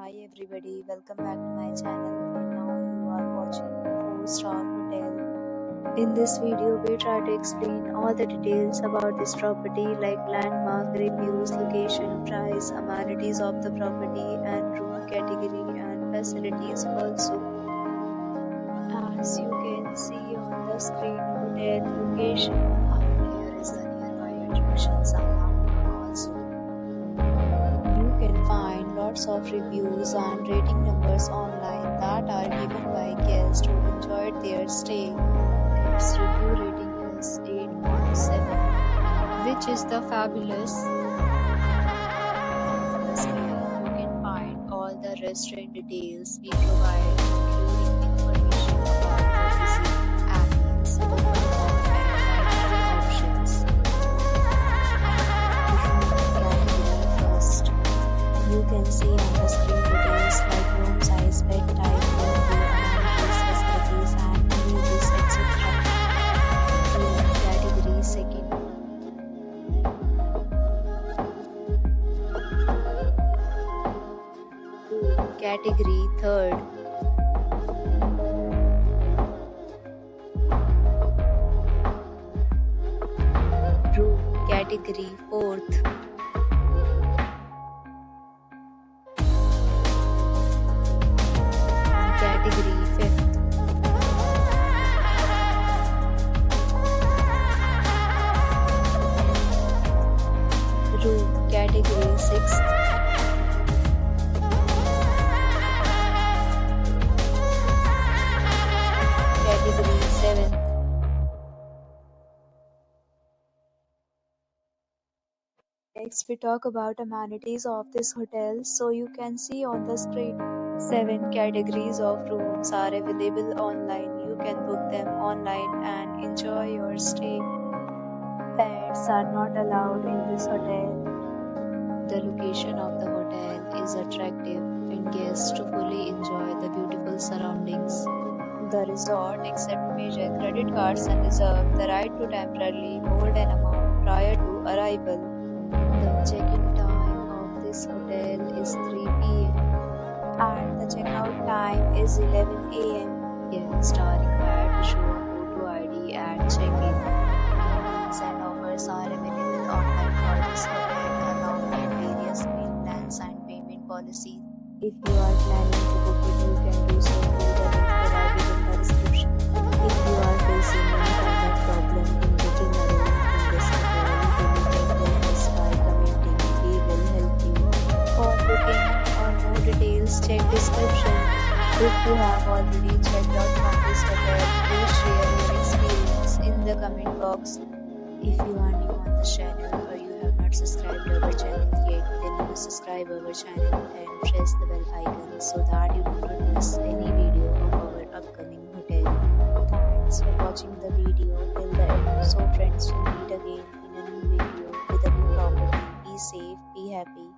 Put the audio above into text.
Hi everybody, welcome back to my channel and now you are watching 4-star hotel. In this video, we try to explain all the details about this property like landmark, reviews, location, price, amenities of the property and room category and facilities also. As you can see on the screen, hotel location and here is the nearby attractions and landmark also. You can find lots of reviews and rating numbers online that are given by guests who enjoyed their stay. Its review rating is 8.7, which is the fabulous. On the screen, you can find all the restaurant details we provide, including information about policy, amenities, open bar, and dietary options. Category first. You can see on the screen details like room size, bed type, room view, amenities, facilities, and images, etc. Room category second. Room category third. Room category fourth. Category fifth. Room category sixth. Category seventh. Next, we talk about amenities of this hotel. So you can see on the screen, 7 categories of rooms are available online. You can book them online and enjoy your stay. Pets are not allowed in this hotel. The location of the hotel is attractive and guests to fully enjoy the beautiful surroundings. The resort accepts major credit cards and reserves the right to temporarily hold an amount prior to arrival. The check-in time of this hotel is 3 p.m. and the checkout time is 11 a.m. Guests are required to show a photo ID at check-in. Loans and offers are available online for this hotel along with various meal plans and payment policies. If you are planning to book it, you can do so through the link provided in the description. If you are facing any kind of problem in booking a room in this hotel, then you can tell us by commenting. We will help you. For booking or more details, check description. If you have already checked out from this hotel, please share your experience in the comment box. If you are new on the channel or you have not subscribed our channel yet, then you subscribe our channel and press the bell icon so that you do not miss any video of our upcoming hotel. Thanks for watching the video till the end. So friends, will meet again in a new video with a new property. Be safe, be happy.